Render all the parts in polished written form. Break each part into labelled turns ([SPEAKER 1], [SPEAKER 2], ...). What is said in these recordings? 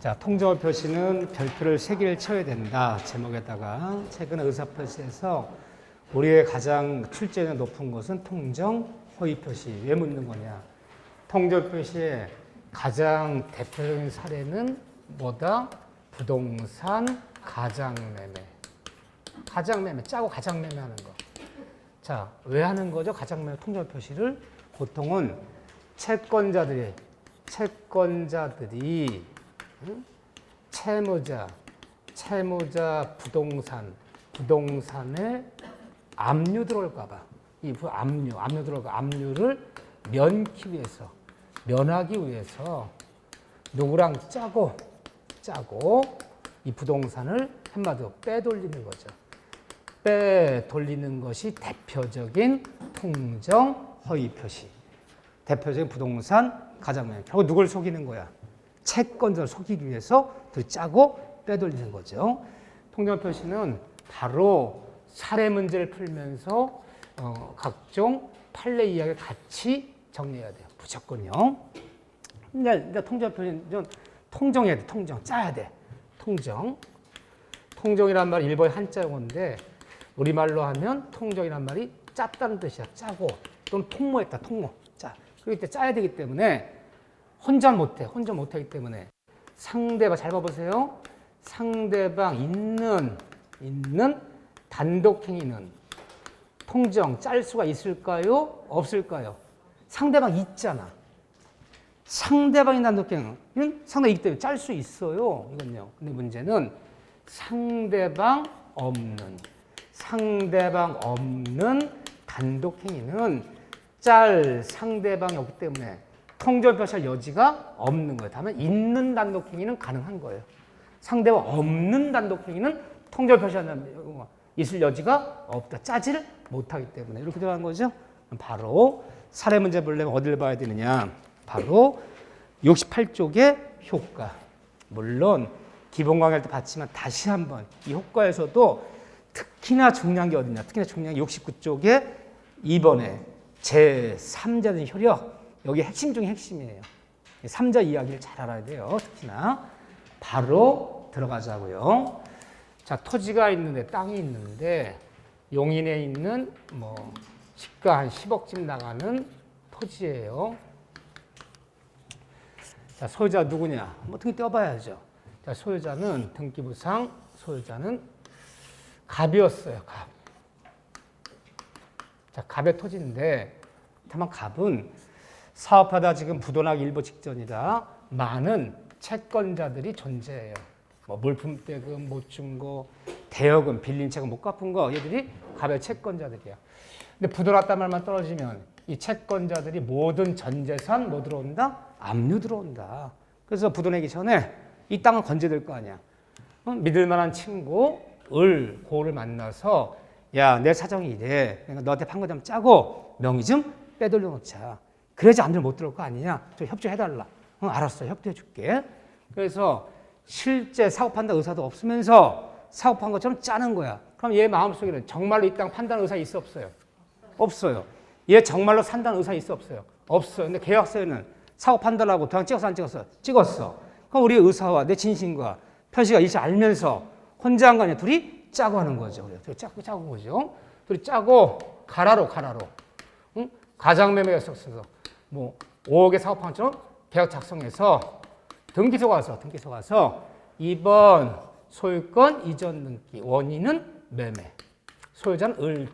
[SPEAKER 1] 자, 통정어 표시는 별표를 3개를 쳐야 된다. 제목에다가 최근 의사표시에서 우리의 가장 출제율이 높은 것은 통정 허위 표시. 왜 묻는 거냐? 통정 표시의 가장 대표적인 사례는 뭐다? 부동산 가장매매. 가장매매, 짜고 가장매매 하는 거. 자, 왜 하는 거죠? 가장매매 통정 표시를 보통은 채권자들이 채무자 부동산에 압류 들어올까봐 이 압류 들어올까 압류를 면하기 위해서 누구랑 짜고 이 부동산을 한마디로 빼돌리는 거죠. 빼돌리는 것이 대표적인 통정 허위 표시. 대표적인 부동산 가장매매. 결국 누굴 속이는 거야? 채권자를 속이기 위해서 짜고 빼돌리는 거죠. 통정 표시는 바로 사례 문제를 풀면서 각종 판례 이야기를 같이 정리해야 돼요. 무조건요. 근데 통정 표시는 통정해야 돼. 짜야 돼. 통정이란 말이 일본의 한자 용어인데 우리말로 하면 통정이란 말이 짰다는 뜻이야. 짜고 또는 통모했다. 짜. 그렇기 때문에 짜야 되기 때문에 혼자 못하기 때문에 상대방 잘 봐보세요. 상대방 있는 단독행위는 통정 짤 수가 있을까요? 없을까요? 상대방 있잖아. 상대방이 단독행위는 상대방이 있기 때문에 짤 수 있어요. 이건요. 근데 문제는 상대방 없는 단독행위는 짤 상대방이 없기 때문에 통정 표시할 여지가 없는 거예요. 다만 있는 단독행위는 가능한 거예요. 상대방 없는 단독행위는 통정 표시하는 있을 여지가 없다. 짜지를 못하기 때문에 이렇게 들어간 거죠. 바로 사례 문제 보려면 어디를 봐야 되느냐? 바로 68쪽의 효과. 물론 기본 강의할 때 봤지만 다시 한번 이 효과에서도 특히나 중요한 게 어디냐? 특히나 중요한 게 69쪽의 2번에 제3자적인 효력. 여기 핵심 중에 핵심이에요. 3자 이야기를 잘 알아야 돼요. 특히나. 바로 들어가자고요. 자, 토지가 있는데, 땅이 있는데, 용인에 있는 시가 한 10억쯤 나가는 토지예요. 자, 소유자 누구냐? 등기 떼어봐야죠. 자, 소유자는 등기부상 소유자는 갑이었어요. 갑. 자, 갑의 토지인데, 다만 갑은 사업하다 지금 부도나기 일보 직전이다. 많은 채권자들이 존재해요. 물품대금, 못준거, 대여금, 빌린 채권 못 갚은 거 얘들이 갑의 채권자들이야. 근데 부도났단 말만 떨어지면 이 채권자들이 모든 전재산 뭐 들어온다? 압류 들어온다. 그래서 부도내기 전에 이 땅을 건져야 거 아니야. 믿을 만한 친구, 고를 만나서 야, 내 사정이 이래. 그러니까 너한테 판거 좀 짜고 명의 좀 빼돌려 놓자. 그래야지 안 들면 못 들어올 거 아니냐. 좀 협조해달라. 알았어. 협조해줄게. 그래서 실제 사업한다 의사도 없으면서 사업한 것처럼 짜는 거야. 그럼 얘 마음속에는 정말로 이 땅 판다는 의사 있어 없어요? 없어요. 얘 정말로 산다는 의사 있어 없어요? 없어요. 근데 계약서에는 사업한다라고 도장 찍었어 안 찍었어? 찍었어. 그럼 우리 의사와 내 진심과 표시가 이제 알면서 혼자 한 거 아니야. 둘이 짜고 하는 거죠. 둘이 짜고 거죠. 둘이 짜고 가라로. 응? 가장매매가 있었어. 5억의 사업한 것처럼 계약 작성해서 등기소 가서 이번 소유권 이전 등기 원인은 매매. 소유자는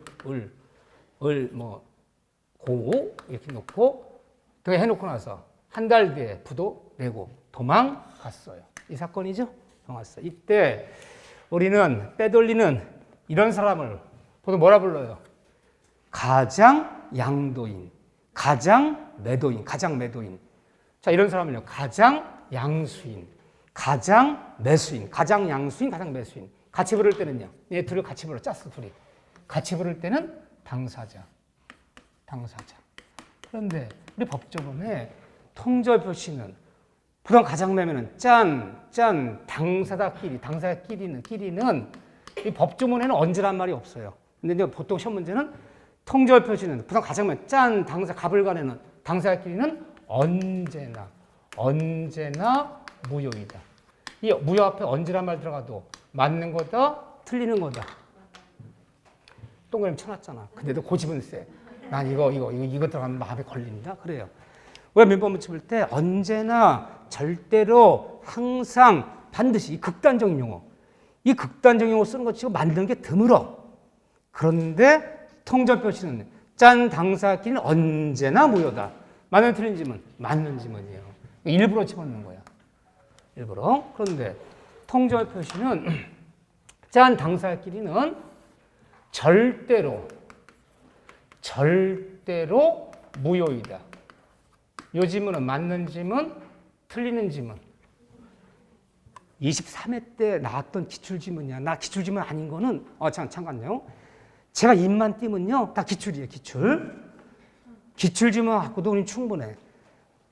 [SPEAKER 1] 고 이렇게 놓고 등에 해놓고 나서 한 달 뒤에 부도 내고 도망갔어요. 이 사건이죠. 도망갔어요. 이때 우리는 빼돌리는 이런 사람을 보통 뭐라 불러요? 가장 양도인, 가장 매도인. 자, 이런 사람은요. 가장 양수인, 가장 매수인, 가장 양수인, 가장 매수인. 같이 부를 때는요. 얘 둘을 같이 불러. 짰어, 둘이. 같이 부를 때는 당사자. 그런데 우리 법조문에 통정 표시는 부당 가장매매는 당사자끼리는 이 법조문에는 언제란 말이 없어요. 근데 이제 보통 시험 문제는 통정 표시는 부당 가장매매 당사 갑을 간에는 당사자끼리는 언제나 무효이다. 이 무효 앞에 언제란 말 들어가도 맞는 거다, 틀리는 거다. 동그라미 쳐놨잖아. 근데도 고집은 세. 난 이거 들어가면 마음에 걸린다. 그래요. 왜 민법 문제 볼 때 언제나 절대로 항상 반드시 이 극단적인 용어. 이 극단적인 용어 쓰는 것 치고 만드는 게 드물어. 그런데 통절 표시는 짠 당사끼리는 언제나 무효다. 맞는 틀린 지문, 맞는 지문이에요. 일부러 집어넣는 거야. 일부러. 그런데 통절 표시는 짠 당사끼리는 절대로 무효이다. 요 지문은 맞는 지문, 틀리는 지문. 23회 때 나왔던 기출지문이야. 나 기출지문 아닌 거는 잠깐요. 제가 입만 띄면요, 다 기출이에요. 기출지문 갖고도 우린 충분해.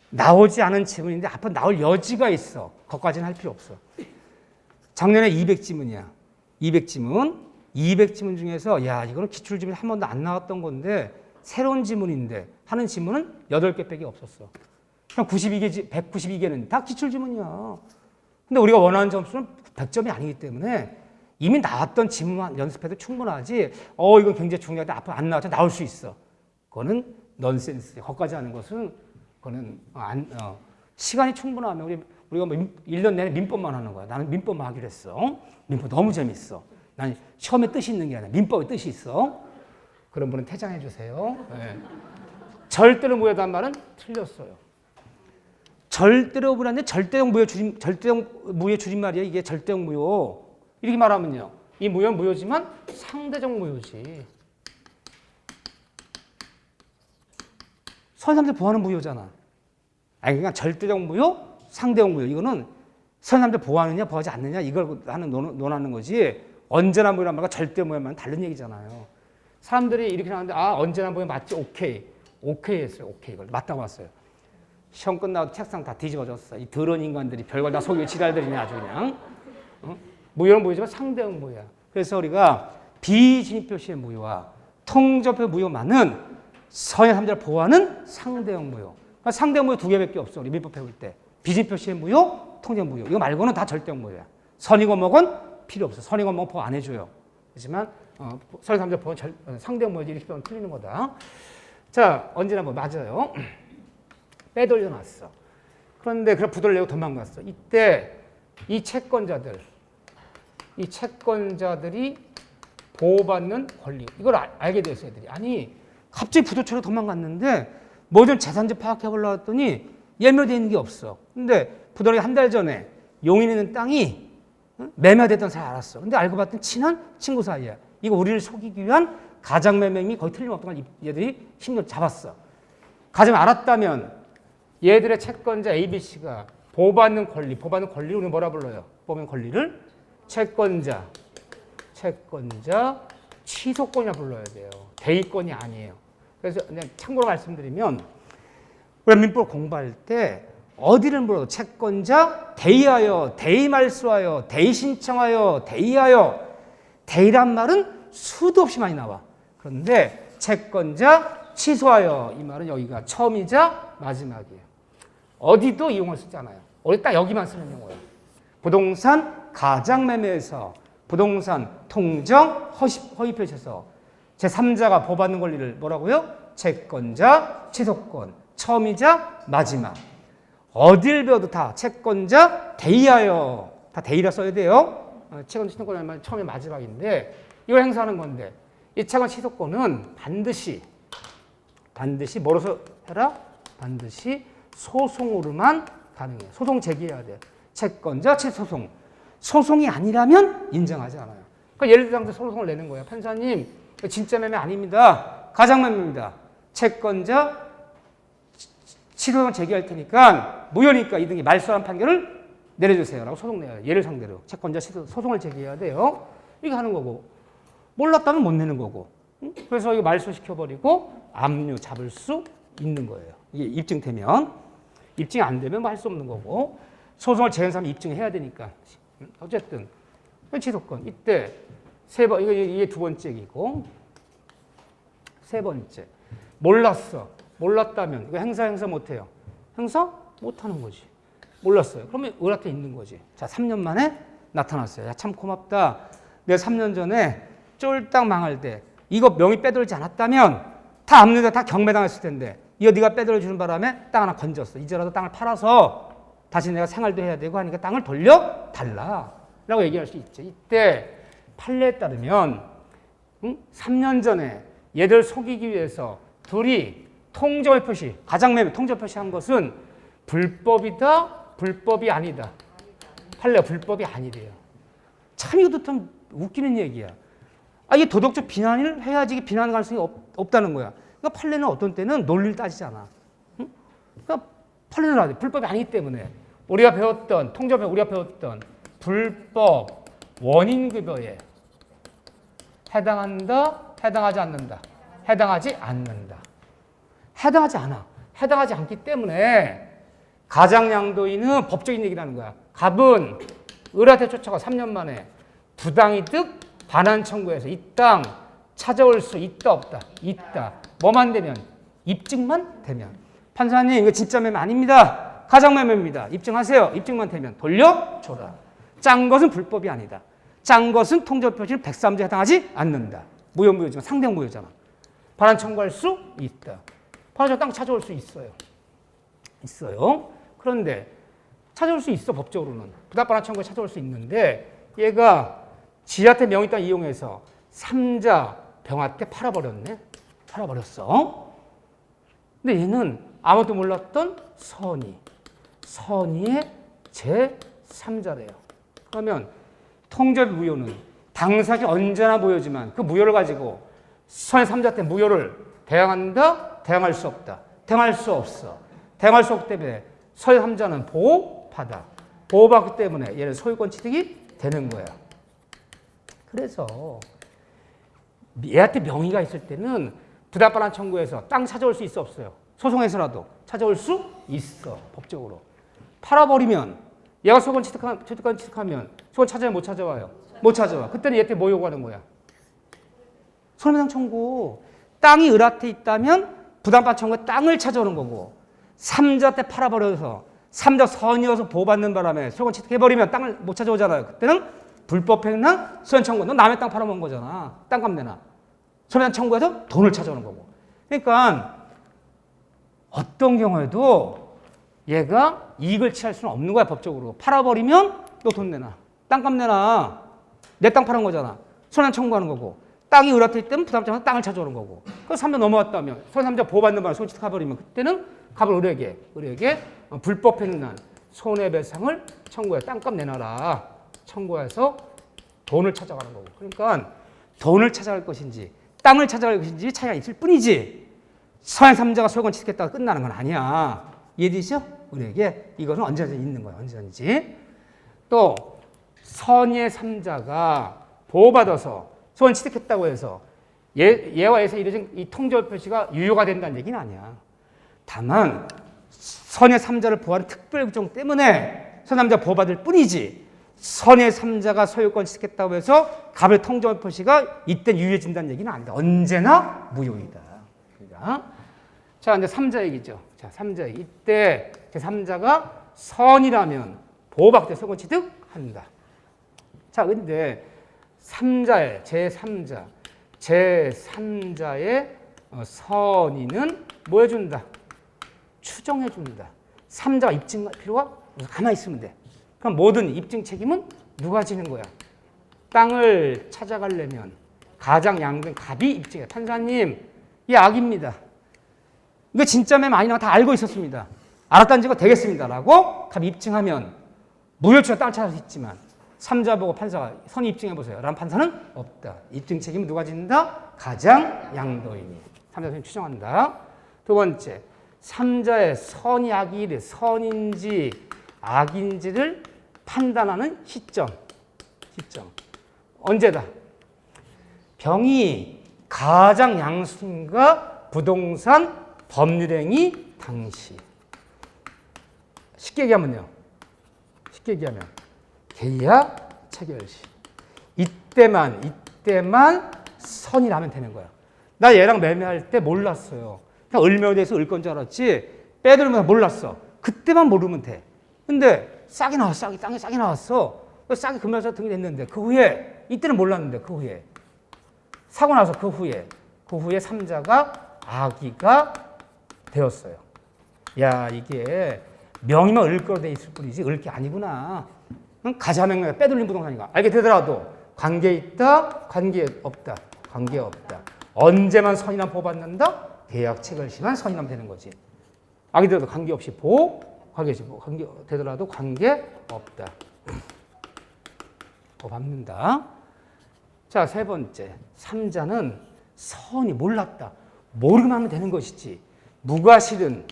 [SPEAKER 1] 나오지 않은 지문인데 앞으로 나올 여지가 있어. 거기까지는 할 필요 없어. 작년에 200지문이야. 200지문 중에서 야 이거는 기출지문이 한 번도 안 나왔던 건데 새로운 지문인데 하는 지문은 8개 빼기 없었어. 그냥 192개는 다 기출지문이야. 근데 우리가 원하는 점수는 100점이 아니기 때문에 이미 나왔던 지문만 연습해도 충분하지. 이건 굉장히 중요하다. 앞으로 안 나왔죠. 나올 수 있어. 그거는 넌센스. 거기까지 하는 것은 그거는 시간이 충분하면 우리가 뭐 1년 내내 민법만 하는 거야. 나는 민법만 하기로 했어. 민법 너무 재밌어. 난 시험에 뜻이 있는 게 아니라 민법에 뜻이 있어. 그런 분은 퇴장해 주세요. 네. 절대로 무효단 말은 틀렸어요. 절대로 무효인데 절대형 무효의 줄임말이야. 이게 절대형 무효. 이렇게 말하면요. 이 무효는 무효지만 상대적 무효지. 선생님들 보호하는 무효잖아. 그러니까 절대적 무효, 상대적 무효. 이거는 선생님들 보호하느냐, 보호하지 않느냐 이걸 논하는 거지. 언제나 무효란 말과 절대 무효란 다른 얘기잖아요. 사람들이 이렇게 하는데 언제나 무효 맞지? 오케이 했어요. 오케이 이걸 맞다고 왔어요. 시험 끝나고 책상 다 뒤집어졌어. 이 더러운 인간들이 별걸 다 속이고 지랄들이네 아주 그냥. 무효는 무효지만 상대형 무효야. 그래서 우리가 비진입 표시의 무효와 통접의 무효만은 선의 3자를 보호하는 상대형 무효. 그러니까 상대형 무효 2개밖에 없어. 우리 민법 배울 때. 비진입 표시의 무효, 통접 무효. 이거 말고는 다 절대형 무효야. 선이고 뭐건 필요 없어. 선이고 뭐건 보호 안 해줘요. 하지만 선의 3자 보호 상대형 무효지 이렇게 보면 틀리는 거다. 자, 언제나 뭐 맞아요. 빼돌려놨어. 그런데 그걸 부도를 내고 도망갔어. 이때 이 채권자들이 보호받는 권리. 이걸 알게 됐어요, 애들이. 아니, 갑자기 부도처럼 도망갔는데 뭐 좀 재산지 파악해보려고 했더니 예묘되어 있는 게 없어. 근데 부도를 한 달 전에 용인 있는 땅이 매매됐던 사람이 알았어. 근데 알고 봤더니 친한 친구 사이야. 이거 우리를 속이기 위한 가장매매임이 거의 틀림없던 걸 얘들이 힘을 잡았어. 가장 알았다면 얘들의 채권자 ABC가 보호받는 권리를 우리 뭐라 불러요? 보호받는 권리를 채권자 취소권이라 불러야 돼요. 대의권이 아니에요. 그래서 그냥 참고로 말씀드리면 우리 민법 공부할 때 어디를 물어도 채권자 대의하여, 대의말소하여, 대의신청하여, 대의하여. 대의란 말은 수도 없이 많이 나와. 그런데 채권자 취소하여 이 말은 여기가 처음이자 마지막이에요. 어디도 이 용어를 쓰잖아요. 어디 딱 여기만 쓰는 용어예요. 부동산 가장매매에서 부동산 통정 허위표시에서 제3자가 보호받는 권리를 뭐라고요? 채권자 취소권 처음이자 마지막. 어딜 배워도 다 채권자 대의하여 다 대의라 써야 돼요. 채권 취소권은 말 처음에 마지막인데 이걸 행사하는 건데 이 채권 취소권은 반드시 뭐로서 해라? 반드시 소송으로만 가능해요. 소송 제기해야 돼요. 채권자 취소송. 소송이 아니라면 인정하지 않아요. 그러니까 예를 들어서 소송을 내는 거예요. 판사님, 진짜 매매 아닙니다. 가장매매입니다. 채권자 취소송 제기할 테니까 무효니까 이 등이 말소한 판결을 내려주세요. 라고 소송 내요. 얘를 상대로. 채권자 소송을 제기해야 돼요. 이거 하는 거고. 몰랐다면 못 내는 거고. 그래서 이거 말소시켜버리고 압류 잡을 수 있는 거예요. 이게 입증되면. 입증이 안 되면 뭐 할 수 없는 거고. 소송을 제기한 사람이 입증해야 되니까. 어쨌든 취소권. 이때 세 번, 이게 두 번째 얘기고. 세 번째. 몰랐다면 이거 행사 못해요. 행사 못하는 거지. 몰랐어요. 그러면 을한테 있는 거지. 자, 3년 만에 나타났어요. 야, 참 고맙다. 내가 3년 전에 쫄딱 망할 때 이거 명의 빼돌지 않았다면 다 앞는데 다 경매당했을 텐데 이거 네가 빼돌려주는 바람에 땅 하나 건졌어. 이제라도 땅을 팔아서 다시 내가 생활도 해야 되고 하니까 땅을 돌려달라 라고 얘기할 수 있죠. 이때 판례에 따르면 3년 전에 얘들 속이기 위해서 둘이 통절 표시, 가장매매 통절 표시한 것은 불법이다, 불법이 아니다. 판례가 불법이 아니래요. 참 이것도 참 웃기는 얘기야. 이게 도덕적 비난을 해야지 이게 비난 가능성이 없다는 거야. 그러니까 판례는 어떤 때는 논리를 따지잖아. 응? 그러니까 판례는 아니, 불법이 아니기 때문에 우리가 배웠던 통접에 우리가 배웠던 불법 원인급여에 해당한다, 해당하지 않는다, 해당하지 않는다. 해당하지 않아. 해당하지 않기 때문에 가장양도인은 법적인 얘기를 하는 거야. 갑은 을한테 쫓아가 3년 만에 부당이득 반환 청구해서 이 땅 찾아올 수 있다 없다? 있다. 뭐만 되면? 입증만 되면. 판사님 이거 진짜 매매 아닙니다. 가장매매입니다. 입증하세요. 입증만 되면 돌려줘라. 짠 것은 불법이 아니다. 짠 것은 통절표시는 103조에 해당하지 않는다. 무효무효지만 상대형 무효잖아. 반환 청구할 수 있다. 반환 땅 찾아올 수 있어요. 있어요. 그런데 찾아올 수 있어 법적으로는. 부당반환 청구에 찾아올 수 있는데 얘가 지한테 명의 땅 이용해서 3자 병한테 팔아버렸네. 팔아버렸어. 근데 얘는 아무도 몰랐던 선의의 제3자래요. 그러면 통절 무효는 당사자 언제나 무효지만 그 무효를 가지고 선의 3자 때 무효를 대항한다? 대항할 수 없다. 대항할 수 없어. 대항할 수 없기 때문에 선의 3자는 보호받아. 보호받기 때문에 얘는 소유권 취득이 되는 거야. 그래서 얘한테 명의가 있을 때는 부당반환 청구해서 땅 찾아올 수 있어 없어요? 소송해서라도 찾아올 수 있어 법적으로. 팔아버리면 얘가 소유권 취득하면 소유권 찾아요 못 찾아와요? 못 찾아와. 그때는 얘한테 뭐 요구하는 거야? 손해배상 청구. 땅이 을한테 있다면 부당반환 청구에 땅을 찾아오는 거고 3자 때 팔아버려서 3자 선이어서 보호받는 바람에 소유권 취득해버리면 땅을 못 찾아오잖아요. 그때는 불법행위나 소현 청구. 너 남의 땅 팔아먹은 거잖아. 땅값 내놔. 소현 청구해서 돈을 찾아오는 거고. 그러니까 어떤 경우에도 얘가 이익을 취할 수는 없는 거야 법적으로. 팔아버리면 너 돈 내놔. 땅값 내놔. 내 땅 팔은 거잖아. 소현 청구하는 거고. 땅이 을한테 있다면 부담자는 땅을 찾아오는 거고. 그래서 3년 넘어왔다면 소현 3자 보호받는 바람에 소유권 취득해버리면 그때는 갑을 을에게 불법행위난 손해배상을 청구해. 땅값 내놔라. 청구해서 돈을 찾아가는 거고. 그러니까 돈을 찾아갈 것인지 땅을 찾아갈 것인지 차이가 있을 뿐이지 서양 3자가 소유권 취득했다가 끝나는 건 아니야. 이해되시죠? 우리에게 이것은 언제든지 있는 거야. 언제든지. 또 선의의 3자가 보호받아서 소유권 취득했다고 해서 얘와 얘에서 이루어진 이 통절 표시가 유효가 된다는 얘기는 아니야. 다만 선의 3자를 보호하는 특별 규정 때문에 선 3자 보호받을 뿐이지 선의 3자가 소유권 취득했다고 해서 갑의 통절 표시가 이때 유효해진다는 얘기는 아니다. 언제나 무효이다. 그러니까. 자, 이제 3자 얘기죠. 자, 3자 얘기. 이때 제3자가 선이라면 보호받을 때 소유권 취득한다. 자, 근데 3자의 제3자의 선의는 뭐 해준다? 추정해준다. 3자가 입증할 필요가 가만히 있으면 돼. 그럼 모든 입증 책임은 누가 지는 거야? 땅을 찾아가려면 가장 양된 갑이 입증해. 판사님, 이 악입니다. 이거 진짜 매 많이 나와 다 알고 있었습니다. 알았다는 증거 되겠습니다. 라고 갑이 입증하면 무효추가 땅을 찾을 수 있지만 3자 보고 판사가 선의 입증해보세요. 라는 판사는 없다. 입증 책임은 누가 짓는다? 가장 양도인이. 3자 선임 추정한다. 두 번째, 3자의 선이 악이 선인지 악인지를 판단하는 시점. 언제다? 병이 가장 양수인과 부동산 법률행위 당시. 쉽게 얘기하면 계약 체결 시. 이때만 선이라면 되는 거야. 나 얘랑 매매할 때 몰랐어요. 그냥 을매에 대해서 을 건 줄 알았지 빼돌면 몰랐어. 그때만 모르면 돼. 근데 싹이 나왔어. 땅에 싹이 나왔어. 싹이 금면서 등이 됐는데 그 후에 이때는 몰랐는데 그 후에 사고 나서 그 후에 삼자가 아기가 되었어요. 야, 이게 명이면 을거로 돼 있을 뿐이지 을게 아니구나. 가자명령 빼돌린 부동산이가 알게 되더라도 관계 있다, 관계 없다, 관계 없다. 언제만 선이나 보받는다? 계약책을 심한 선이나면 되는 거지. 아기 되더라도 관계 없이 관계 되더라도 관계 없다. 밟는다. 자, 세 번째. 삼자는 선이 몰랐다. 모르기만 하면 되는 것이지. 무과실은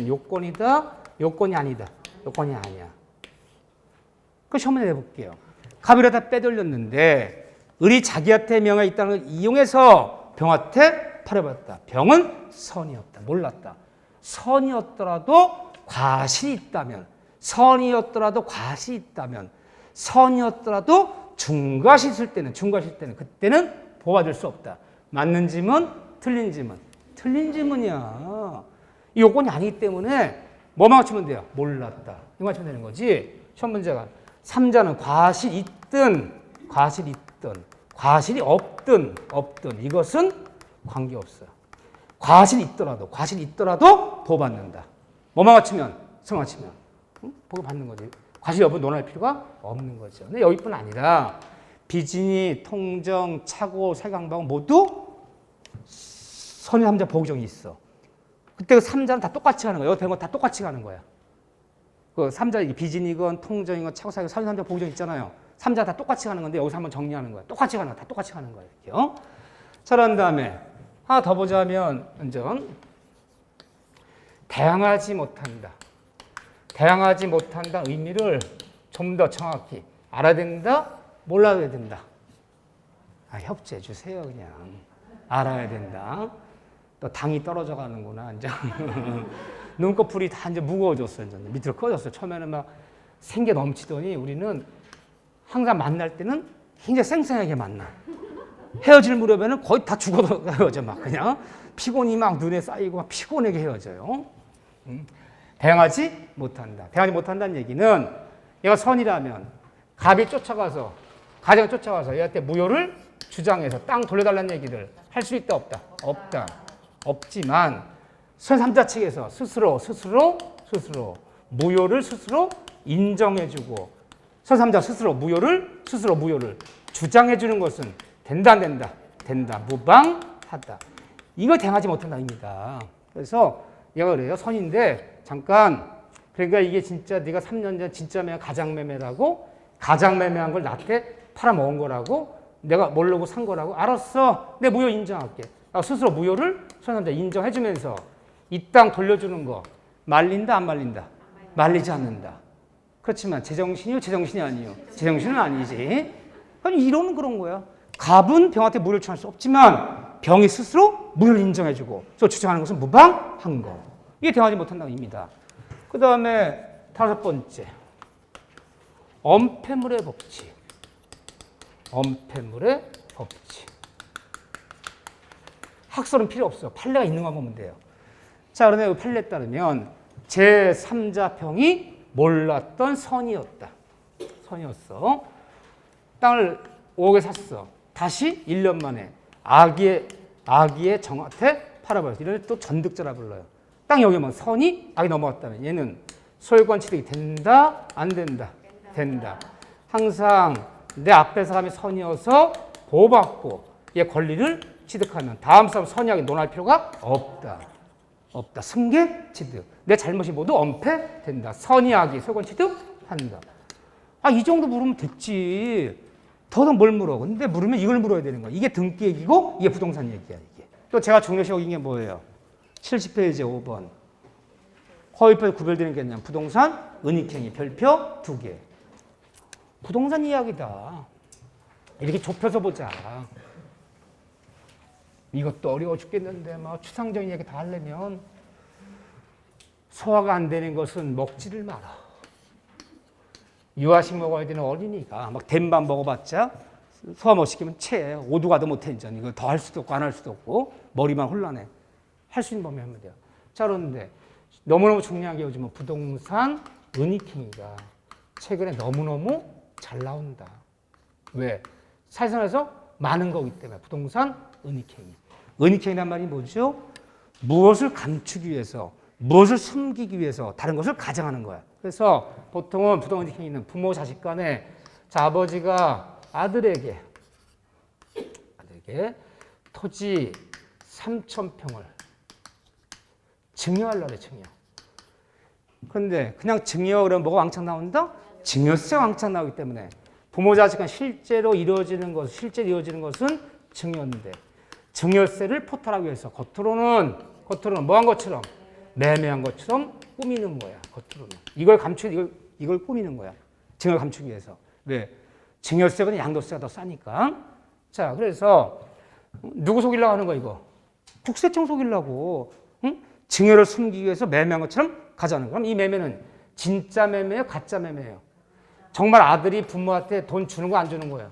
[SPEAKER 1] 요건이다, 요건이 아니다. 요건이 아니야. 그 시험을 내볼게요. 갑이라다 빼돌렸는데 을이 자기한테 명에 있다는 걸 이용해서 병한테 팔아봤다. 병은 선이었다. 몰랐다. 선이었더라도 과실이 있다면, 선이었더라도 중과실 있을 때는 그때는 보호받을 수 없다. 맞는 지문, 틀린 지문이야. 이 요건이 아니기 때문에 뭐만 맞추면 돼요? 몰랐다. 이거 맞추면 되는 거지. 시험 문제가 삼자는 과실이 과실이 없든 이것은 관계없어요. 과실이 있더라도 보호받는다. 뭐만 맞추면? 성 맞추면. 보호받는 거지. 과실 여부 논할 필요가 없는 거죠. 근데 여기뿐 아니라 비진이, 통정, 차고, 세강방 모두 선의 삼자 보호정이 있어. 그때 그 삼자는 다 똑같이 가는 거야. 여기 된 거 다 똑같이 가는 거야. 그 삼자 비진이건 통정이건 차고, 세강, 선의 삼자 보호정 있잖아요. 삼자 다 똑같이 가는 건데 여기서 한번 정리하는 거야. 똑같이 가는 거야. 다 똑같이 가는 거야. 이렇게요. 자, 그런 다음에 하나 더 보자면 완전 대항하지 못한다 의미를 좀 더 정확히 알아야 된다, 몰라야 된다. 협조해 주세요. 그냥 알아야 된다. 또 당이 떨어져 가는구나. 이제 눈꺼풀이 다 이제 무거워졌어요. 이제 밑으로 커졌어요. 처음에는 막 생겨 넘치더니 우리는 항상 만날 때는 굉장히 쌩쌩하게 만나. 헤어질 무렵에는 거의 다 죽어도 헤어져. 막 그냥 피곤이 막 눈에 쌓이고 막 피곤하게 헤어져요. 대항하지 못한다. 대항하지 못한다는 얘기는 얘가 선이라면 갑이 쫓아가서 얘한테 무효를 주장해서 땅 돌려달라는 얘기를 할 수 있다, 없다? 없다. 없지만 선3자 측에서 스스로 무효를 스스로 인정해주고 선3자 스스로 무효를 주장해주는 것은 된다, 안 된다? 된다. 무방하다. 이걸 대항하지 못한다입니다. 그래서 얘가 그래요. 선인데 잠깐 그러니까 이게 진짜 네가 3년 전 진짜 매매 가장매매라고 가장매매한 걸 나한테 팔아먹은 거라고 내가 모르고 산 거라고 알았어. 내 무효 인정할게. 스스로 무효를 선3자 인정해주면서 이 땅 돌려주는 거 말린다, 안 말린다? 말리지 않는다. 그렇지만 제정신이요? 제정신이 아니요? 제정신은 아니지. 아니 이론은 그런 거야. 갑은 병한테 무효를 주장할 수 없지만 병이 스스로 무효를 인정해주고 또 주장하는 것은 무방한 거. 이게 대항하지 못한다는 의미다. 그 다음에 다섯 번째. 엄폐물의 법칙. 학설은 필요 없어요. 판례가 있는 것만 보면 돼요. 자, 그런데 그 판례에 따르면 제3자 병이 몰랐던 선이었다. 선이었어. 땅을 5억에 샀어. 다시 1년 만에 아기의 정한테 팔아버렸어. 이런 또 전득자라 불러요. 땅 여기면 선이 악이 넘어갔다면 얘는 소유권 취득이 된다, 안 된다? 된다. 항상 내 앞에 사람이 선이어서 보호받고 얘 권리를 취득하면 다음 사람 선이하게 논할 필요가 없다. 승계 취득. 내 잘못이 모두 엄폐된다. 선이하기 소유권 취득한다. 이 정도 물으면 됐지. 더는 뭘 물어. 근데 물으면 이걸 물어야 되는 거야. 이게 등기 얘기고 이게 부동산 얘기야. 이게. 또 제가 중요시 여긴 게 뭐예요? 70페이지 5번. 허위표 구별되는 게 뭐냐? 부동산, 은닉행위, 별표 2개. 부동산 이야기다. 이렇게 좁혀서 보자. 이것도 어려워 죽겠는데 막 추상적인 얘기 다 하려면 소화가 안 되는 것은 먹지를 마라. 유아식 먹어야 되는 어린이가 막 된밥 먹어봤자 소화 못 시키면 체해. 오두가도 못해. 이거 더 할 수도 없고 안 할 수도 없고 머리만 혼란해. 할 수 있는 범위 하면 돼요. 자, 그런데 너무너무 중요한 게 요즘은 부동산 은닉행위가 최근에 너무너무 잘 나온다. 왜? 사회생활에서 많은 거기 때문에 부동산 은닉행위. 은닉행위란 말이 뭐죠? 무엇을 감추기 위해서, 무엇을 숨기기 위해서 다른 것을 가장하는 거야. 그래서 보통은 부동산 은닉행위는 부모 자식 간에 자, 아버지가 아들에게 토지 3,000평을 증여하려고 그래, 증여. 그런데 그냥 증여 그러면 뭐가 왕창 나온다? 증여세가 왕창 나오기 때문에 부모 자식 간 실제로 이루어지는 것은 증여인데 증여세를 포탈하기 위해서 겉으로는 뭐 한 것처럼 매매한 것처럼 꾸미는 거야. 겉으로는 이걸 꾸미는 거야. 증여를 감추기 위해서. 왜? 증여세보다 양도세가 더 싸니까. 자, 그래서 누구 속이려고 하는 거야, 이거? 국세청 속이려고. 응? 증여를 숨기기 위해서 매매한 것처럼 가자는 거야. 그럼 이 매매는 진짜 매매예요, 가짜 매매예요? 정말 아들이 부모한테 돈 주는 거 안 주는 거야?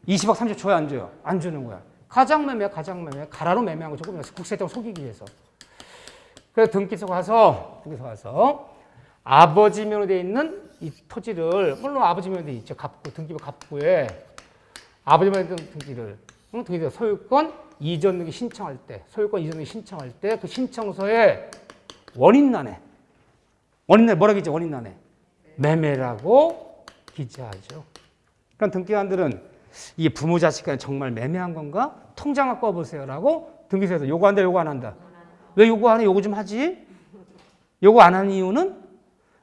[SPEAKER 1] 20억 30억 줘야 안 줘요? 안 주는 거야. 가장 매매야, 가장 매매. 가라로 매매한 거 조금 국세청 속이기 위해서. 그래서 등기소 가서 아버지 명의로 돼 있는 이 토지를, 물론 아버지 명의로 돼 있죠. 갑부, 등기부 갑부에 아버지 명의로 된 등기를, 등기소 소유권 이전 등기 신청할 때, 그 신청서에 원인란에 뭐라 기재? 원인란에 매매라고 기재하죠. 그럼 등기관들은 이 부모 자식 간에 정말 매매한 건가? 통장 갖고 와보세요라고 등기소에서 요구한다, 요구 안 한다? 왜 요구 안 해? 요구 좀 하지? 요구 안 하는 이유는?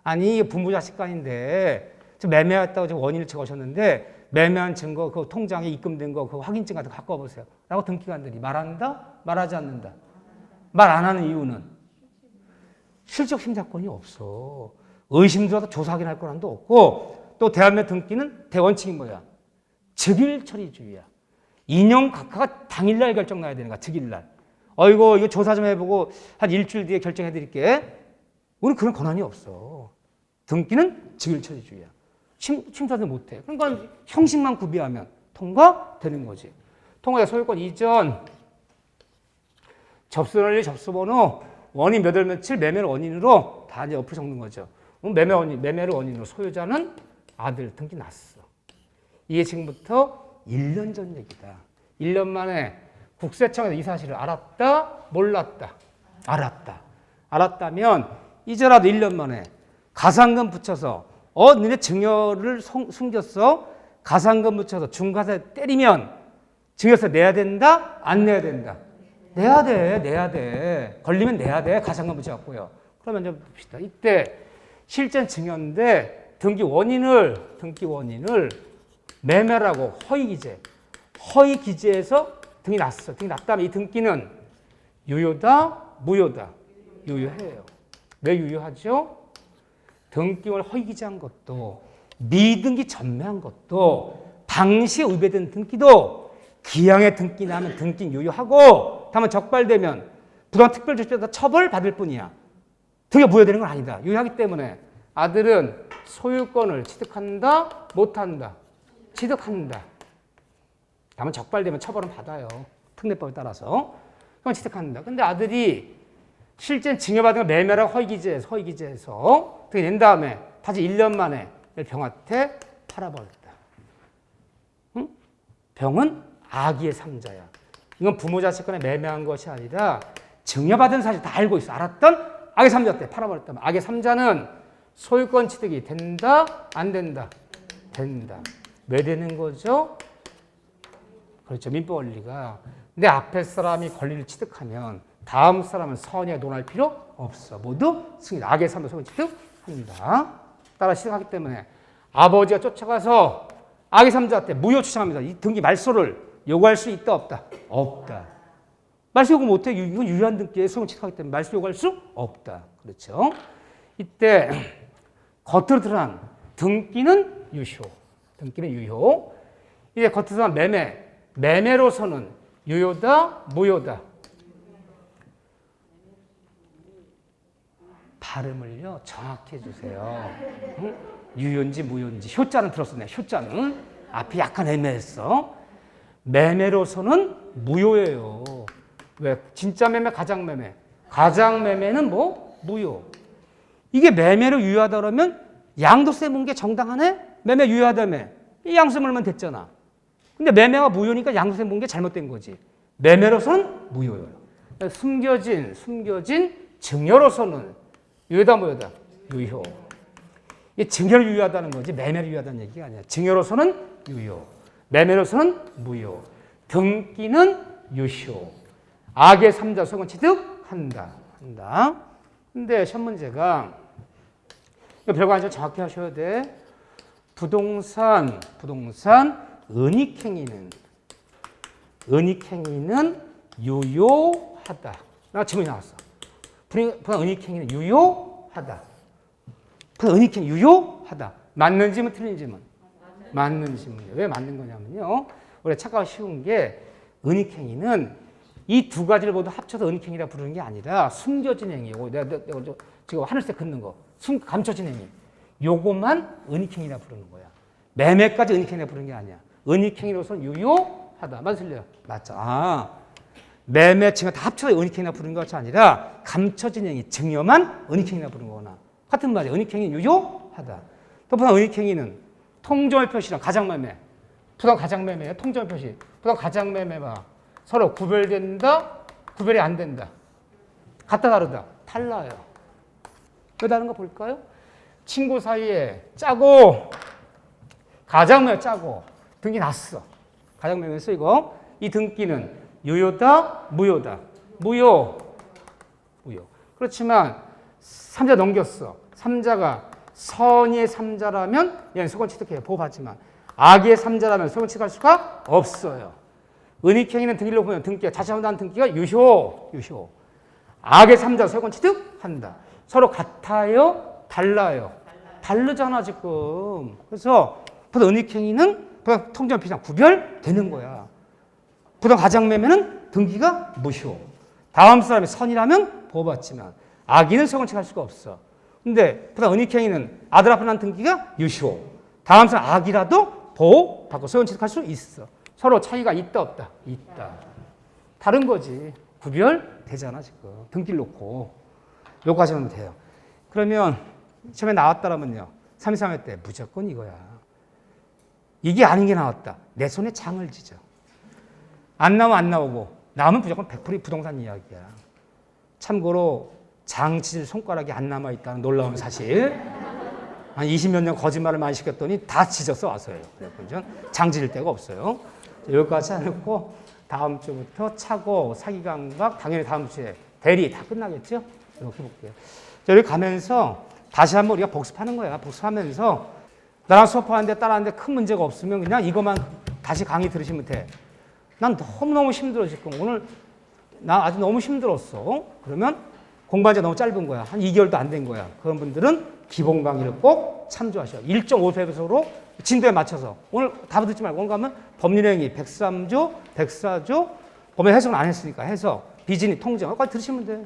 [SPEAKER 1] 아니, 부모 자식 간인데 매매했다고 지금 원인을 적으셨는데 매매한 증거, 그 통장에 입금된 거, 그 확인증 같은 거 갖고 와보세요. 라고 등기관들이 말한다? 말하지 않는다? 말 안 하는 이유는? 실적 심사권이 없어. 의심 들어도 조사 확인할 권한도 없고, 또 대한민국 등기는 대원칙이 뭐야? 즉일 처리주의야. 인용 각하가 당일날 결정 나야 되는 거야. 즉일날. 이거 조사 좀 해보고 한 일주일 뒤에 결정해 드릴게. 우리는 그런 권한이 없어. 등기는 즉일 처리주의야. 심사도 못해. 그러니까 형식만 구비하면 통과되는 거지. 통과해 소유권 이전, 접수원리, 접수번호, 원인 몇 월 며칠, 매매를 원인으로 다 이제 옆으로 적는 거죠. 매매를 원인으로 소유자는 아들 등기 났어. 이게 지금부터 1년 전 얘기다. 1년 만에 국세청에서 이 사실을 알았다, 몰랐다. 알았다면 이제라도 1년 만에 가산금 붙여서 너네 증여를 숨겼어? 가산금 붙여서 중과세 때리면 증여세 내야 된다? 안 내야 된다? 내야 돼. 걸리면 내야 돼. 가산금 붙여갖고요. 그러면 좀 봅시다. 이때 실제 증여인데 등기 원인을 매매라고 허위 기재해서 등이 났어. 등이 났다면 이 등기는 유효다, 무효다? 유효해요. 왜 유효하죠? 등기원을 허위 기재한 것도, 미등기 전매한 것도, 방시에 위배된 등기도 기양의 등기 나면 등기는 유효하고, 다만 적발되면 부당 특별조치에다 처벌받을 뿐이야. 등기가 무효되는 건 아니다. 유효하기 때문에 아들은 소유권을 취득한다, 못한다? 취득한다. 다만 적발되면 처벌은 받아요. 특례법에 따라서. 그건 취득한다. 근데 아들이 실제 증여받은 걸 매매라고 허위 기재해서 등기 낸 다음에 다시 1년 만에 병한테 팔아버렸다. 응? 병은 악의의 삼자야. 이건 부모 자식 간에 매매한 것이 아니라 증여받은 사실 다 알고 있어. 알았던 악의 삼자 때 팔아버렸다. 악의 삼자는 소유권 취득이 된다? 안 된다? 된다. 왜 되는 거죠? 그렇죠. 민법 원리가. 내 앞에 사람이 권리를 취득하면 다음 사람은 선의에 논할 필요 없어. 모두 승인. 악의 삼자 소유권 취득한다. 따라 취득하기 때문에 아버지가 쫓아가서 악의 삼자한테 무효 추정합니다. 이 등기 말소를 요구할 수 있다, 없다? 없다. 말소 요구 못해. 이건 유효한 등기에 소유권 취득하기 때문에 말소 요구할 수 없다. 그렇죠? 이때 겉으로 드러난 등기는 유효. 이제 겉으로 드러난 매매로서는 유효다, 무효다? 발음을요 정확히 해주세요. 응? 유효인지 무효인지. 효자는 들었었네. 효자는 앞이 약간 애매했어. 매매로서는 무효예요. 왜? 진짜 매매, 가장 매매. 가장 매매는 뭐? 무효. 이게 매매로 유효하다 그러면 양도세 문 게 정당하네? 매매 유효하다며. 이 양도세 물면 됐잖아. 근데 매매가 무효니까 양도세 문 게 잘못된 거지. 매매로서는 무효예요. 숨겨진 증여로서는 유효다 무효다? 유효. 이 증여를 유효하다는 거지 매매를 유효하다는 얘기가 아니야. 증여로서는 유효. 매매로서는 무효. 등기는 유효. 악의 3자 소건 취득한다. 근데 시험 문제가 이거 별거 아니죠. 정확히 하셔야 돼. 부동산 은닉행위는 유효하다. 나 질문이 나왔어. 부동산 은닉행위는 유효하다. 부동산 은닉행위 유효하다. 맞는 질문 틀린 질문? 맞는 질문이에요. 왜 맞는 거냐면요. 우리가 착각하기 쉬운 게 은닉행위는 이 두 가지를 모두 합쳐서 은닉행위라 부르는 게 아니라 숨겨진 행위고 내가 지금 하늘색 긋는 거 감춰진 행위. 요것만 은닉행위라 부르는 거야. 매매까지 은닉행위라 부르는 게 아니야. 은닉행위로서는 유효하다. 맞아 틀려요? 맞죠. 매매, 증여 다 합쳐서 은닉행위라 부르는 것이 아니라 감춰진 행위, 증여만 은닉행위라 부르는 거구나. 같은 말이야. 은닉행위는 유효하다. 또 부당 은닉행위는 통정의 표시랑 가장매매. 부당 가장매매야. 통정의 표시. 부당 가장매매가 서로 구별된다, 구별이 안 된다. 같다 다르다. 달라요. 왜 다른 거 볼까요? 친구 사이에 짜고 가장매매 짜고 등기 났어. 가장매매에서 이거 이 등기는 유효다, 무효다. 무효. 그렇지만 3자 넘겼어. 3자가 선의의 3자라면 얘는 소건 취득해요. 보호받지만 악의 3자라면 소건 취득할 수가 없어요. 은닉행위는 등기로 보면 등기가 자체한다는 등기가 유효. 악의 3자 소건 취득한다. 서로 같아요? 달라요? 다르잖아 지금. 그래서 부당 은닉행위는 부당 통정 피상 구별되는 거야. 부당 가장매매는 등기가 무효. 다음 사람이 선이라면 보호받지만 악인은 소건 취득할 수가 없어. 근데 부당 은닉행위는 아들 앞에 난 등기가 유효. 다음 사람 악이라도 보호받고 소건 취득할 수 있어. 서로 차이가 있다 없다? 있다. 다른 거지. 구별되잖아 지금. 등기를 놓고. 요거까지 하면 돼요. 그러면 처음에 나왔다라면요. 3~3회 때 무조건 이거야. 이게 아닌 게 나왔다. 내 손에 장을 지죠. 안 나오면 안 나오고 나오면 무조건 100% 부동산 이야기야. 참고로 장 찢을 손가락이 안 남아있다는 놀라운 사실. 한 20몇 년 거짓말을 많이 시켰더니 다 찢어서 와서요. 그래서 장 찢을 데가 없어요. 여기까지 해놓고 다음 주부터 차고 사기감각 당연히 다음 주에 대리 다 끝나겠죠? 이렇게 볼게요. 여기 가면서 다시 한번 우리가 복습하는 거야. 복습하면서 나랑 수업하는데 따라하는데 큰 문제가 없으면 그냥 이것만 다시 강의 들으시면 돼. 난 너무너무 힘들어 지금. 오늘 나 아주 너무 힘들었어. 그러면 공부한 지 너무 짧은 거야. 한 2개월도 안 된 거야. 그런 분들은 기본 강의를 꼭 참조하셔. 1.5배속으로 진도에 맞춰서. 오늘 답을 듣지 말고 오늘 가면 법률행위 103조, 104조 법의 해석은 안 했으니까 해서 비진이 통정 여기까지 들으시면 돼.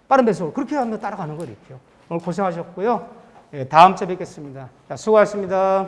[SPEAKER 1] 빠른 배속으로. 그렇게 하면 따라가는 거예요. 오늘 고생하셨고요. 다음 주에 뵙겠습니다. 자, 수고하셨습니다.